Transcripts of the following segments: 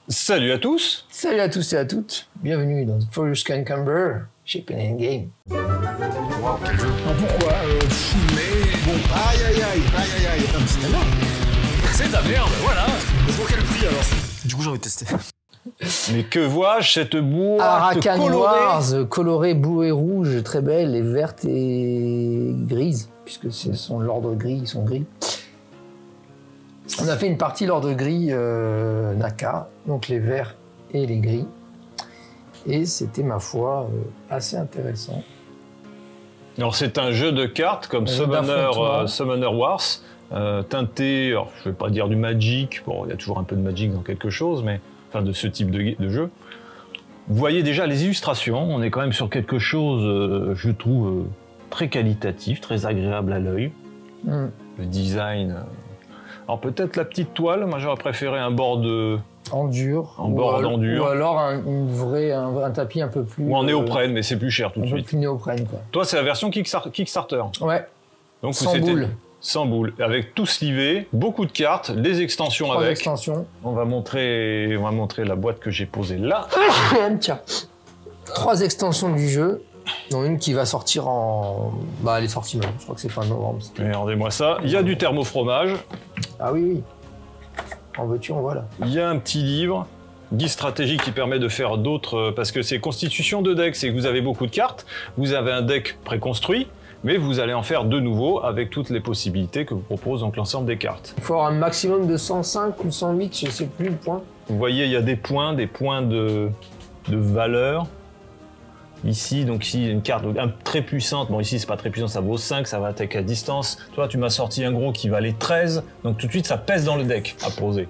Salut à tous. Salut à tous et à toutes. Bienvenue dans Furious Cucumber chez Pen & Game. Wow, quel jeu. Pourquoi mais bon, aïe. C'est énorme. C'est de la merde, voilà. Pour quel prix alors? Du coup, j'ai envie de tester. Mais que vois-je, cette boîte Arakan colorée Wars, colorée bleu et rouge, très belle, et verte et grise, puisque ce sont l'ordre gris, ils sont gris. On a fait une partie l'ordre gris Naka, donc les verts et les gris. Et c'était, ma foi, assez intéressant. Alors c'est un jeu de cartes comme Summoner Wars, teinté, alors, je ne vais pas dire du Magic, bon il y a toujours un peu de Magic dans quelque chose, mais enfin de ce type de jeu. Vous voyez déjà les illustrations, on est quand même sur quelque chose, je trouve, très qualitatif, très agréable à l'œil. Le design... Alors peut-être la petite toile, moi j'aurais préféré un board en dur. Ou alors un tapis un peu plus... Ou en néoprène, mais c'est plus cher tout de suite. Un peu plus néoprène, quoi. Toi, c'est la version Kickstarter. Ouais. Donc, 100 boules. 100 boules, avec tout slivé, beaucoup de cartes, des extensions 3 avec. extensions. On va montrer la boîte que j'ai posée là. Tiens. 3 extensions du jeu. dont une qui va sortir en... Bah, elle est sortie même, je crois que c'est fin novembre. Regardez-moi ça, il y a du thermofromage. Ah oui. En veux-tu, en voilà. Il y a un petit livre, guide stratégique qui permet de faire d'autres... Parce que c'est constitution de deck, c'est que vous avez beaucoup de cartes, vous avez un deck préconstruit, mais vous allez en faire de nouveau avec toutes les possibilités que vous propose donc l'ensemble des cartes. Il faut avoir un maximum de 105 ou 108, je ne sais plus le point. Vous voyez, il y a des points de valeur. Ici, donc ici, une carte très puissante. Bon, ici, c'est pas très puissant, ça vaut 5, ça va attaquer à distance. Toi, tu m'as sorti un gros qui valait 13, donc tout de suite, ça pèse dans le deck à poser.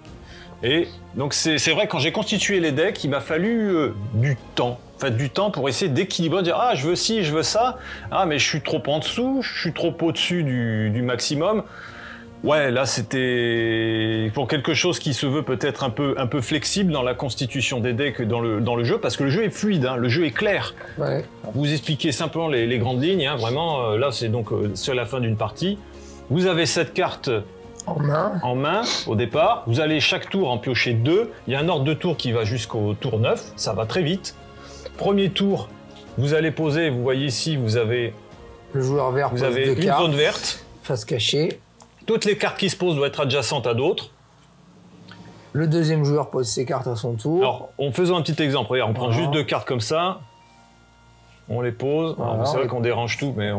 Et donc, c'est vrai, quand j'ai constitué les decks, il m'a fallu du temps. En fait, du temps pour essayer d'équilibrer, de dire « Ah, je veux ci, je veux ça. Ah, mais je suis trop en dessous, je suis trop au-dessus du maximum. » Ouais, là, c'était pour quelque chose qui se veut peut-être un peu flexible dans la constitution des decks dans le jeu, parce que le jeu est fluide, hein, le jeu est clair. Ouais. Vous expliquez simplement les grandes lignes, hein, vraiment, là, c'est donc sur la fin d'une partie. Vous avez cette carte en main au départ. Vous allez chaque tour en piocher 2. Il y a un ordre de tour qui va jusqu'au tour 9. Ça va très vite. Premier tour, vous allez poser, vous voyez ici, vous avez... Le joueur vert vous avez une zone verte. Face cachée. Toutes les cartes qui se posent doivent être adjacentes à d'autres. Le deuxième joueur pose ses cartes à son tour. Alors, en faisant un petit exemple, regarde, on prend juste 2 cartes comme ça. On les pose. C'est vrai qu'on dérange tout, mais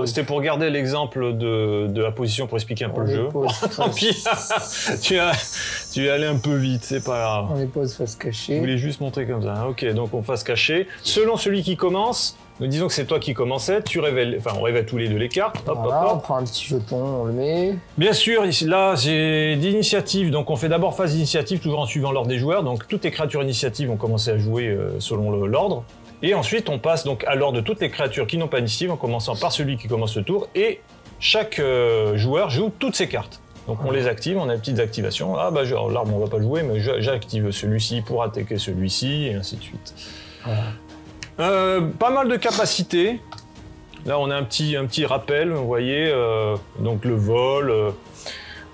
c'était pour garder l'exemple de la position pour expliquer un peu le jeu. Tant pis, tu es allé un peu vite, c'est pas grave. On les pose face cachée. Je voulais juste montrer comme ça. Ok, donc on face cachée. Selon celui qui commence, nous disons que c'est toi qui commençais, tu révèles, enfin on révèle tous les deux les cartes. Hop, voilà, hop. On prend un petit jeton, on le met. Bien sûr, ici, là j'ai d'initiative, donc on fait d'abord phase d'initiative, toujours en suivant l'ordre des joueurs. Donc toutes les créatures initiatives ont commencé à jouer selon l'ordre. Et ensuite, on passe donc à l'ordre de toutes les créatures qui n'ont pas d'initiative, en commençant par celui qui commence le tour. Et chaque joueur joue toutes ses cartes. Donc on les active, on a des petites activations. Ah bah l'arbre on va pas jouer, mais j'active celui-ci pour attaquer celui-ci, et ainsi de suite. Voilà. Pas mal de capacités. Là on a un petit rappel, vous voyez, donc le vol,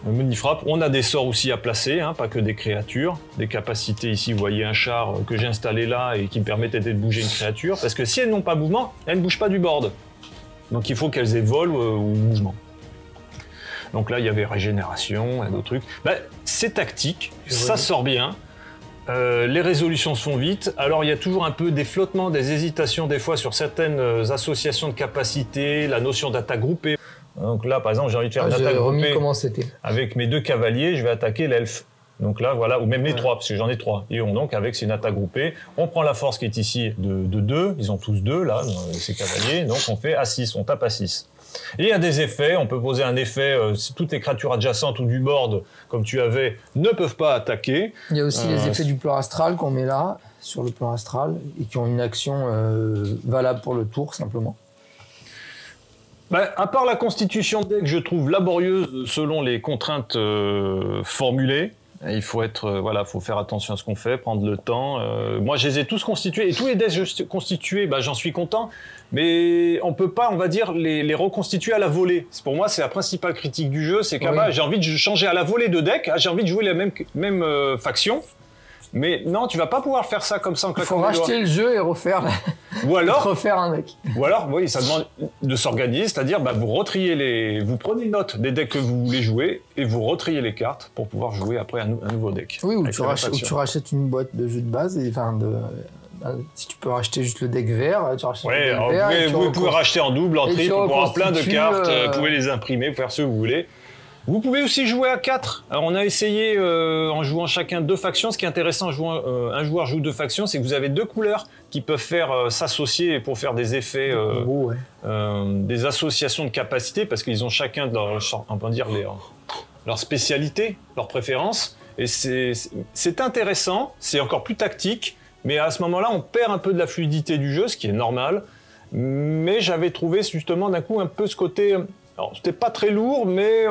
le mini-frappe. On a des sorts aussi à placer, hein, pas que des créatures. Des capacités ici, vous voyez un char que j'ai installé là et qui me permet de bouger une créature. Parce que si elles n'ont pas mouvement, elles ne bougent pas du board. Donc il faut qu'elles aient vol ou mouvement. Donc là il y avait régénération, d'autres trucs. Ben, c'est tactique, ça sort bien. Les résolutions se font vite. Alors il y a toujours un peu des flottements, des hésitations des fois sur certaines associations de capacités, la notion d'attaque groupée. Donc là, par exemple, j'ai envie de faire une attaque groupée. Comment c'était. Avec mes 2 cavaliers, je vais attaquer l'elfe. Donc là, voilà, ou même les 3, parce que j'en ai 3. Et donc, c'est une attaque groupée. On prend la force qui est ici de 2. Ils ont tous 2, là, ces cavaliers. Donc, on fait à 6, on tape à 6. Et il y a des effets. On peut poser un effet, si toutes les créatures adjacentes ou du board, comme tu avais, ne peuvent pas attaquer. Il y a aussi les effets du plan astral qu'on met là, sur le plan astral, et qui ont une action valable pour le tour, simplement. Ben, à part la constitution de deck, je trouve laborieuse selon les contraintes formulées. Il faut faut faire attention à ce qu'on fait, prendre le temps. Moi, je les ai tous constitués et tous les decks constitués, ben, j'en suis content. Mais on peut pas, on va dire, les reconstituer à la volée. Pour moi, c'est la principale critique du jeu, c'est qu'à j'ai envie de changer à la volée de deck. J'ai envie de jouer la même faction. Mais non, tu vas pas pouvoir faire ça comme ça en Il claquant faut des doigts. racheter le jeu et refaire, Ou alors, refaire un deck. Ou alors, oui, ça demande de s'organiser, c'est-à-dire vous retriez vous prenez une note des decks que vous voulez jouer et vous retriez les cartes pour pouvoir jouer après un nouveau deck. Oui, ou tu rachètes une boîte de jeux de base et si tu peux racheter juste le deck vert, tu rachètes le deck vert. Vous pouvez racheter en double, en triple, pour avoir plein de cartes, vous pouvez les imprimer, faire ce que vous voulez. Vous pouvez aussi jouer à 4. Alors on a essayé en jouant chacun 2 factions. Ce qui est intéressant en jouant un joueur joue 2 factions, c'est que vous avez 2 couleurs qui peuvent faire s'associer pour faire des effets, des associations de capacités, parce qu'ils ont chacun leur spécialité, leur préférence. Et c'est intéressant, c'est encore plus tactique, mais à ce moment-là, on perd un peu de la fluidité du jeu, ce qui est normal. Mais j'avais trouvé justement d'un coup un peu ce côté... Alors, c'était pas très lourd, mais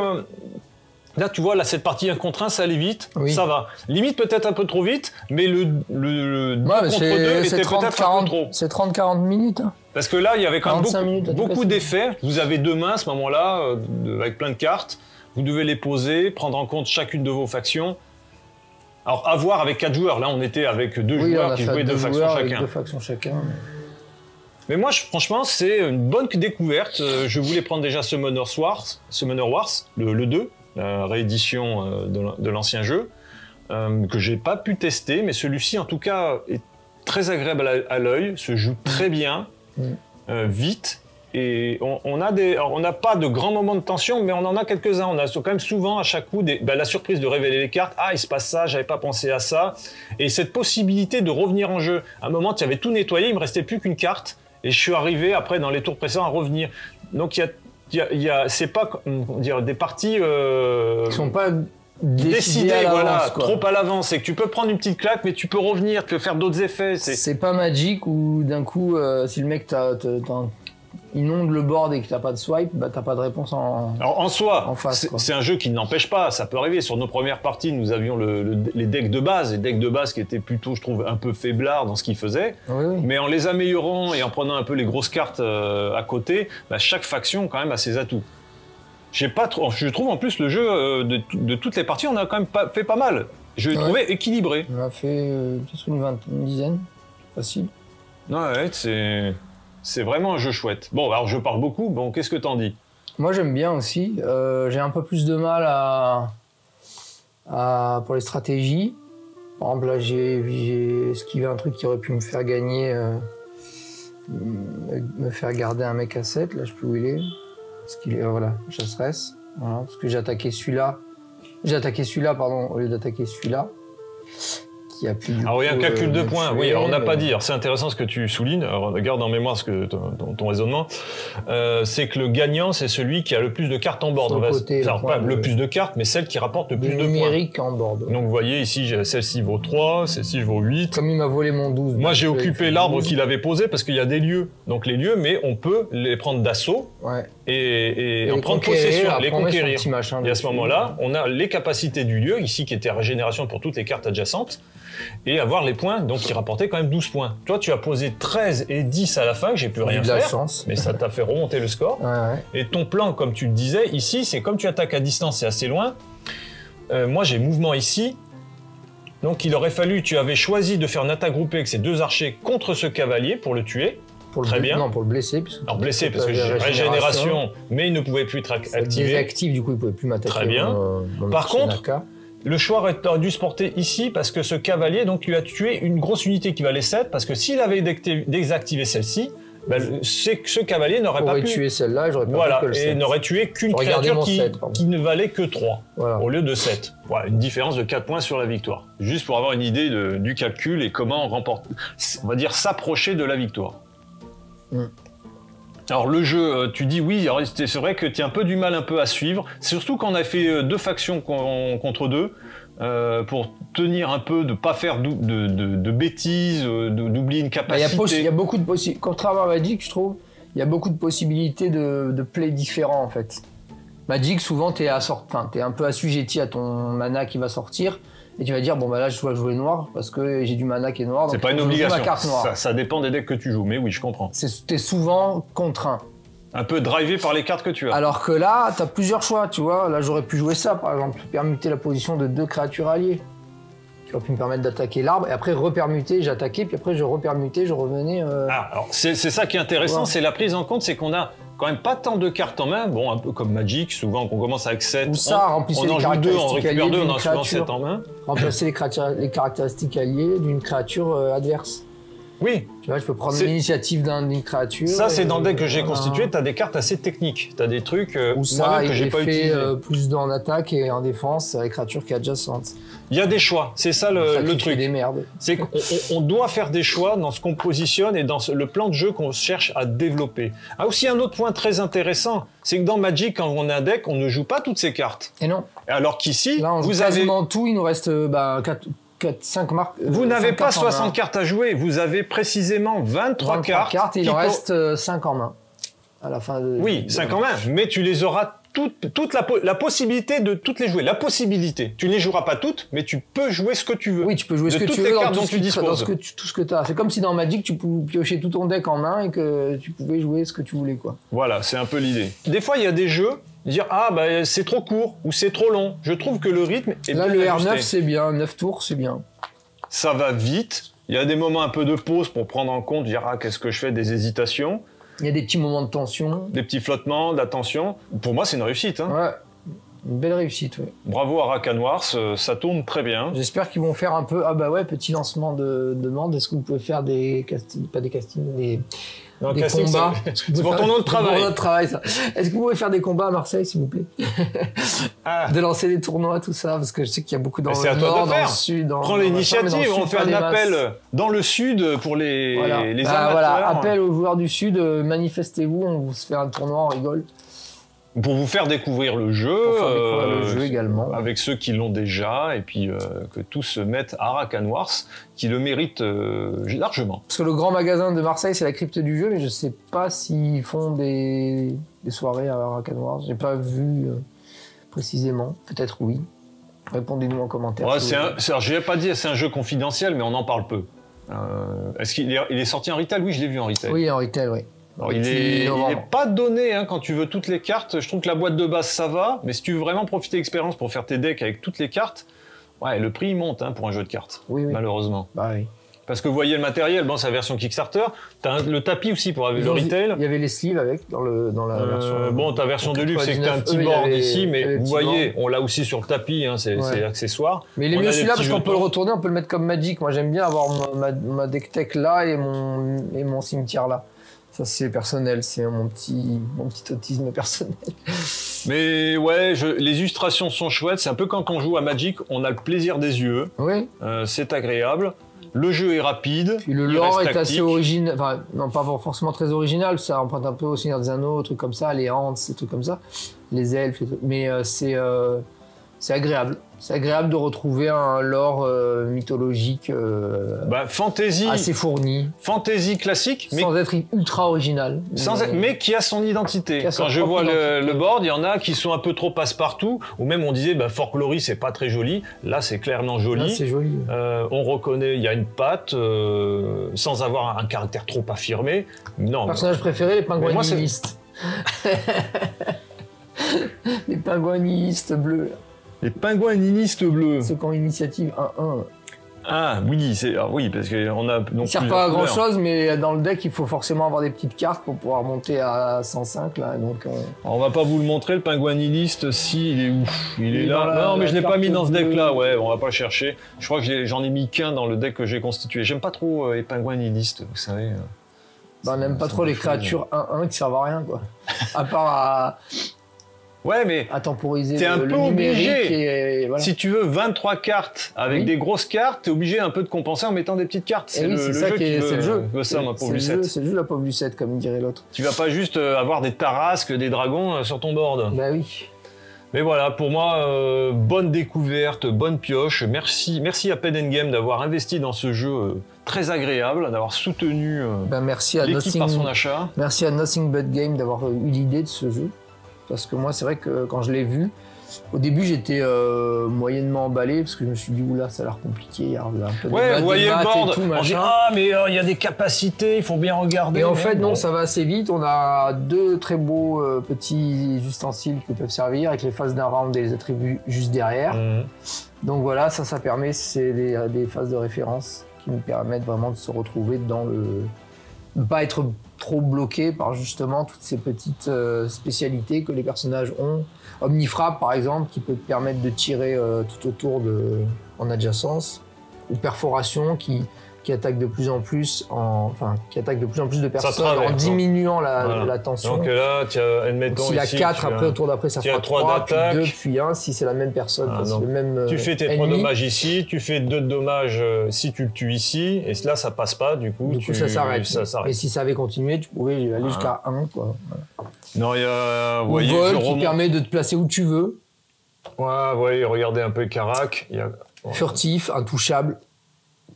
là, tu vois, cette partie 1 contre 1, ça allait vite, ça va. Limite peut-être un peu trop vite, mais le 2 contre 2 était peut-être un peu trop. C'est 30-40 minutes. Hein. Parce que là, il y avait quand même beaucoup d'effets. Vous avez 2 mains à ce moment-là, avec plein de cartes. Vous devez les poser, prendre en compte chacune de vos factions. Alors, à voir avec 4 joueurs. Là, on était avec 2 joueurs qui jouaient 2 factions chacun. Mais moi, franchement, c'est une bonne découverte. Je voulais prendre déjà Summoner Wars, le 2, la réédition de l'ancien jeu, que j'ai pas pu tester, mais celui-ci, en tout cas, est très agréable à l'œil, se joue très bien, vite, et on n'a pas de grands moments de tension, mais on en a quelques-uns. On a quand même souvent, à chaque coup, la surprise de révéler les cartes. Ah, il se passe ça, j'avais pas pensé à ça. Et cette possibilité de revenir en jeu. À un moment, tu avais tout nettoyé, il me restait plus qu'une carte. Et je suis arrivé après dans les tours précédents à revenir. Donc c'est pas dire des parties qui sont pas décidées trop à l'avance. C'est que tu peux prendre une petite claque, mais tu peux revenir, tu peux faire d'autres effets. C'est pas Magic où d'un coup si le mec inonde le board et que t'as pas de swipe, t'as pas de réponse en soi. C'est un jeu qui n'empêche pas, ça peut arriver. Sur nos premières parties, nous avions les decks de base, qui étaient plutôt, je trouve, un peu faiblards dans ce qu'ils faisaient. Oui. Mais en les améliorant et en prenant un peu les grosses cartes à côté, chaque faction quand même a ses atouts. Je trouve en plus le jeu de toutes les parties, on a quand même fait pas mal. Je l'ai trouvé équilibré. On a fait peut-être une dizaine, facile. Ouais, c'est vraiment un jeu chouette. Bon, alors je parle beaucoup. Bon, qu'est-ce que t'en dis? Moi, j'aime bien aussi. J'ai un peu plus de mal pour les stratégies. Par exemple, là, j'ai esquivé un truc qui aurait pu me faire gagner, me faire garder un mec à 7. Là, je sais plus où il est. Parce qu'il est, voilà, chasseresse. Voilà, parce que j'ai attaqué celui-là. Au lieu d'attaquer celui-là. Alors il y a un calcul de points, oui, alors on n'a pas dit, c'est intéressant ce que tu soulignes, alors garde en mémoire ton raisonnement, c'est que le gagnant c'est celui qui a le plus de cartes en board, pas le plus de cartes, mais celle qui rapporte le plus de points. Numérique en board. Donc vous voyez ici, celle-ci vaut 3, celle-ci vaut 8. Comme il m'a volé mon 12. Moi j'ai occupé l'arbre qu'il avait posé parce qu'il y a des lieux, donc les lieux, mais on peut les prendre d'assaut et en prendre possession, les conquérir. Et à ce moment-là, on a les capacités du lieu, ici qui était régénération pour toutes les cartes adjacentes, et avoir les points, donc qui rapportaient quand même 12 points. Toi, tu as posé 13 et 10 à la fin, que j'ai pu rien faire, mais ça t'a fait remonter le score. Et ton plan, comme tu le disais, ici, c'est comme tu attaques à distance, c'est assez loin. Moi, j'ai mouvement ici. Donc, il aurait fallu, tu avais choisi de faire une attaque groupée avec ces 2 archers contre ce cavalier pour le tuer. Très bien. Non, pour le blesser. Alors, blessé, parce que j'ai régénération, mais il ne pouvait plus être activé. Désactive, du coup, il ne pouvait plus m'attaquer. Très bien. Par contre, le choix aurait dû se porter ici parce que ce cavalier donc lui a tué une grosse unité qui valait 7 parce que s'il avait désactivé celle-ci, ce cavalier n'aurait pas pu tuer celle-là, j'aurais pas pu que le 7. Et n'aurait tué qu'une créature qui ne valait que 3 au lieu de 7. Voilà, une différence de 4 points sur la victoire. Juste pour avoir une idée du calcul et comment remporter, on va dire s'approcher de la victoire. Alors le jeu, tu dis oui, c'est vrai que tu as un peu du mal à suivre, surtout quand on a fait 2 factions contre 2, pour tenir un peu, de pas faire de bêtises, d'oublier une capacité. Il y a beaucoup de possibilités, contrairement à Magic, je trouve, il y a beaucoup de possibilités de play différents en fait. Magic, souvent, t'es un peu assujetti à ton mana qui va sortir, et tu vas dire, bon bah là je dois jouer noir parce que j'ai du mana qui est noir. C'est pas une obligation, ça dépend des decks que tu joues, mais oui, je comprends. T'es souvent contraint. Un peu drivé par les cartes que tu as. Alors que là, t'as plusieurs choix, tu vois. Là, j'aurais pu jouer ça, par exemple, permuter la position de 2 créatures alliées. qui aurait pu me permettre d'attaquer l'arbre. Et après, repermuter, j'attaquais, puis après, je repermutais, je revenais... Alors, c'est ça qui est intéressant, c'est la prise en compte, c'est qu'on a quand même pas tant de cartes en main, bon, un peu comme Magic, souvent qu'on commence avec 7, Ou ça, remplissez on en les joue 2, on caractéristiques récupère alliées 2, on d'une en a souvent créature. 7 en main. Remplacer les caractéristiques alliées d'une créature adverse. Oui. Tu vois, je peux prendre l'initiative d'une créature. Ça, c'est dans le deck que j'ai constitué, tu as des cartes assez techniques, tu as des trucs Ou ça, que j'ai pas utilisé. plus en attaque et en défense avec créatures qui adjacentes. Il y a des choix, c'est ça le truc. Des merdes. C'est qu'on doit faire des choix dans ce qu'on positionne et dans le plan de jeu qu'on cherche à développer. Ah, aussi un autre point très intéressant, c'est que dans Magic, quand on a un deck, on ne joue pas toutes ces cartes. Et non. Alors qu'ici, là, on joue quasiment tout, il nous reste 5 marques. Vous n'avez pas 60 cartes à jouer, vous avez précisément 23 cartes. Et il en reste 5 en main. À la fin de, oui, 5 en main, mais tu les auras toute la possibilité de toutes les jouer. La possibilité. Tu ne les joueras pas toutes, mais tu peux jouer ce que tu veux. Oui, tu peux jouer ce que tu veux dans tout ce que tu as. C'est comme si dans Magic, tu pouvais piocher tout ton deck en main et que tu pouvais jouer ce que tu voulais, quoi. Voilà, c'est un peu l'idée. Des fois, il y a des jeux, dire ah bah c'est trop court ou c'est trop long. Je trouve que le rythme est là, bien le ajusté. R9, c'est bien. 9 tours, c'est bien. Ça va vite. Il y a des moments un peu de pause pour prendre en compte, dire ah qu'est-ce que je fais, des hésitations. Il y a des petits moments de tension. Des petits flottements, d'attention. Pour moi, c'est une réussite. Hein. Ouais, une belle réussite, ouais. Bravo à Rakanoirs, ça tourne très bien. J'espère qu'ils vont faire un peu... Ah bah ouais, petit lancement de demande. Est-ce que vous pouvez faire des castings... Pas des castings, des casting, combats. C'est pour ton nom de travail. Pour notre travail, ça. Est-ce que vous pouvez faire des combats à Marseille, s'il vous plaît? De lancer des tournois, tout ça, parce que je sais qu'il y a beaucoup dans le nord, dans le sud. Prends l'initiative, on fait un appel dans le sud pour les amateurs. Voilà, appel aux joueurs du sud, manifestez-vous, on vous fait un tournoi, on rigole. Pour vous faire découvrir le jeu, également. Avec ceux qui l'ont déjà, et puis que tous se mettent à Rakanoirs, qui le méritent largement. Parce que le grand magasin de Marseille, c'est la crypte du jeu, mais je sais pas s'ils font des soirées à Rakanoirs. J'ai pas vu précisément. Peut-être oui. Répondez-nous en commentaire. Ouais, je n'ai pas dit, c'est un jeu confidentiel, mais on en parle peu. Est-ce qu'il est sorti en retail? Oui, je l'ai vu en retail. Oui, en retail, oui. Alors, il n'est pas donné quand tu veux toutes les cartes. Je trouve que la boîte de base, ça va. Mais si tu veux vraiment profiter d'expérience pour faire tes decks avec toutes les cartes, ouais, le prix il monte pour un jeu de cartes, malheureusement. Bah oui. Parce que vous voyez le matériel, bon, c'est la version Kickstarter. T'as le tapis aussi pour avoir le retail. Il y avait les sleeves avec dans la version. Bon, ta version de luxe, c'est que t'as un petit board ici, mais vous voyez, on l'a aussi sur le tapis, c'est accessoire. Mais il est mieux celui-là parce qu'on peut le retourner, on peut le mettre comme Magic. Moi, j'aime bien avoir ma deck tech là et mon cimetière là. Ça, c'est personnel, c'est mon petit autisme personnel. Mais ouais, les illustrations sont chouettes. C'est un peu quand on joue à Magic, on a le plaisir des yeux. Oui. C'est agréable. Le jeu est rapide. Puis le lore est assez original. Enfin, non, pas forcément très original. Ça emprunte un peu au Seigneur des Anneaux, trucs comme ça, les Ants, ces trucs comme ça. Les elfes, mais c'est agréable. C'est agréable de retrouver un lore mythologique fantasy, assez fourni. Fantasy classique, sans être ultra original. Mais qui a son identité. Quand je vois le board, il y en a qui sont un peu trop passe-partout, ou même on disait Folklory, c'est pas très joli. Là, c'est clairement joli. Là, c'est joli. On reconnaît, il y a une patte, sans avoir un caractère trop affirmé. Non. Personnage préféré, les pingouins nihilistes. Les pingouins nihilistes bleus. Les pingouins nihilistes bleus. Ceux qui ont initiative 1-1. Ah oui, parce qu'on a... Ils ne servent pas à grand chose, mais dans le deck, il faut forcément avoir des petites cartes pour pouvoir monter à 105. Là, donc, on va pas vous le montrer, le pingouin nihiliste. Si, il est où? Il est là. Non, mais je l'ai pas mis dans ce deck-là. Ouais, on va pas le chercher. Je crois que j'en ai mis qu'un dans le deck que j'ai constitué. J'aime pas trop les pingouins nihilistes, vous savez. On n'aime pas trop les créatures 1-1 qui servent à rien, quoi. À part à... Ouais, mais à temporiser t'es un peu obligé. Et voilà. Si tu veux 23 cartes avec des grosses cartes, t'es obligé un peu de compenser en mettant des petites cartes. C'est le jeu qui veut ça, ma pauvre Lucette. C'est le jeu, la pauvre Lucette, comme dirait l'autre. Tu vas pas juste avoir des tarasques, des dragons sur ton board. Bah oui. Mais voilà, pour moi, bonne découverte, bonne pioche. Merci à Pen & Game d'avoir investi dans ce jeu très agréable, d'avoir soutenu l'équipe par son achat. Merci à Nothing But Game d'avoir eu l'idée de ce jeu. Parce que moi, c'est vrai que quand je l'ai vu, Au début, j'étais moyennement emballé parce que je me suis dit, oula, ça a l'air compliqué. Il y a un peu de Ouais, maths, vous voyez des le maths board, et tout, on dit machin. ah mais il y a des capacités, il faut bien regarder. Et en Mais fait, non, bon. ça va assez vite. On a 2 très beaux petits ustensiles qui peuvent servir avec les phases d'un round et les attributs juste derrière. Donc voilà, ça permet, c'est des phases de référence qui nous permettent vraiment de se retrouver dans le... Ne pas être trop bloqué par justement toutes ces petites spécialités que les personnages ont. Omnifrappe, par exemple, qui peut te permettre de tirer tout autour en adjacence. Ou Perforation, qui attaque de plus en plus qui attaque de plus en plus de personnes en diminuant la tension. Donc là, admettons s'il a ici, 4, après au tour d'après ça fera 3, puis 2, puis 1 si c'est la même personne. Ah, c'est le même, tu fais tes 3 dommages ici, tu fais 2 dommages si tu le tues ici, et là ça passe pas, du coup ça s'arrête. Et si ça avait continué, tu pouvais aller jusqu'à 1. Quoi. Voilà. Non, il y a... Ou vol qui permet de te placer où tu veux. Ouais, regardez un peu Karak. Furtif, intouchable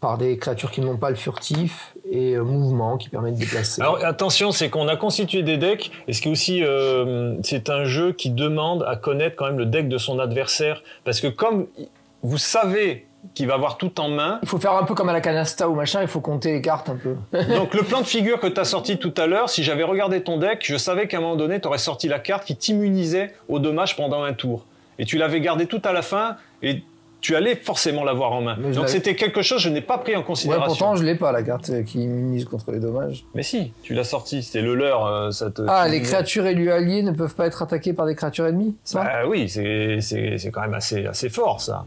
par des créatures qui n'ont pas le furtif, et mouvement qui permet de déplacer. Alors attention, c'est qu'on a constitué des decks, et ce qui est aussi, c'est un jeu qui demande à connaître quand même le deck de son adversaire, parce que comme vous savez qu'il va avoir tout en main... Il faut faire un peu comme à la canasta ou machin, il faut compter les cartes un peu. Donc le plan de figure que tu as sorti tout à l'heure, si j'avais regardé ton deck, je savais qu'à un moment donné, tu aurais sorti la carte qui t'immunisait aux dommages pendant un tour. Et tu l'avais gardé tout à la fin, et tu allais forcément l'avoir en main. Donc c'était quelque chose que je n'ai pas pris en considération. Ouais, pourtant, je l'ai pas, la carte qui immunise contre les dommages. Mais si, tu l'as sorti, c'était le leur. Les créatures élus alliées ne peuvent pas être attaquées par des créatures ennemies, ça? Bah oui, c'est quand même assez fort, ça.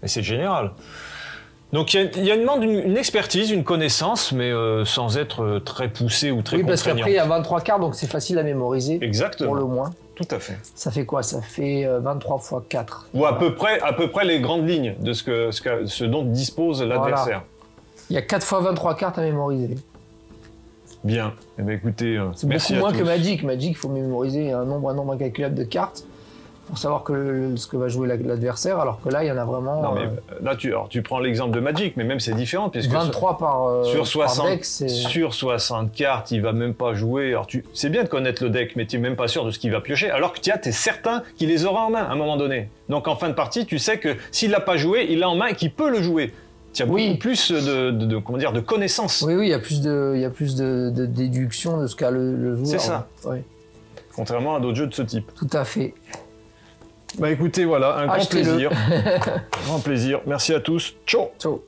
Et c'est général. Donc il y a une expertise, une connaissance, mais sans être très poussée ou très contraignante. Oui, parce qu'après, il y a 23 cartes, donc c'est facile à mémoriser. Exactement. Pour le moins. Tout à fait. Ça fait quoi? Ça fait 23 x 4. Ou à peu près les grandes lignes de ce dont dispose l'adversaire. Voilà. Il y a 4 x 23 cartes à mémoriser. Bien. Eh bien, écoutez, c'est beaucoup moins que Magic. Magic, il faut mémoriser un nombre incalculable de cartes pour savoir ce que va jouer l'adversaire, alors que là, il y en a vraiment... Non, mais là, tu prends l'exemple de Magic, mais même c'est différent. Puisque 23 par 60, deck, sur 60 cartes, il va même pas jouer. Alors, c'est bien de connaître le deck, mais tu n'es même pas sûr de ce qu'il va piocher, alors que tu es certain qu'il les aura en main à un moment donné. Donc, en fin de partie, tu sais que s'il l'a pas joué, il l'a en main et qu'il peut le jouer. Tu as beaucoup plus de connaissances. Oui, il y a plus de déduction de ce qu'a le joueur. C'est ça. Ouais. Contrairement à d'autres jeux de ce type. Tout à fait. Bah écoutez, voilà, un grand plaisir. Grand plaisir. Merci à tous. Ciao. Ciao.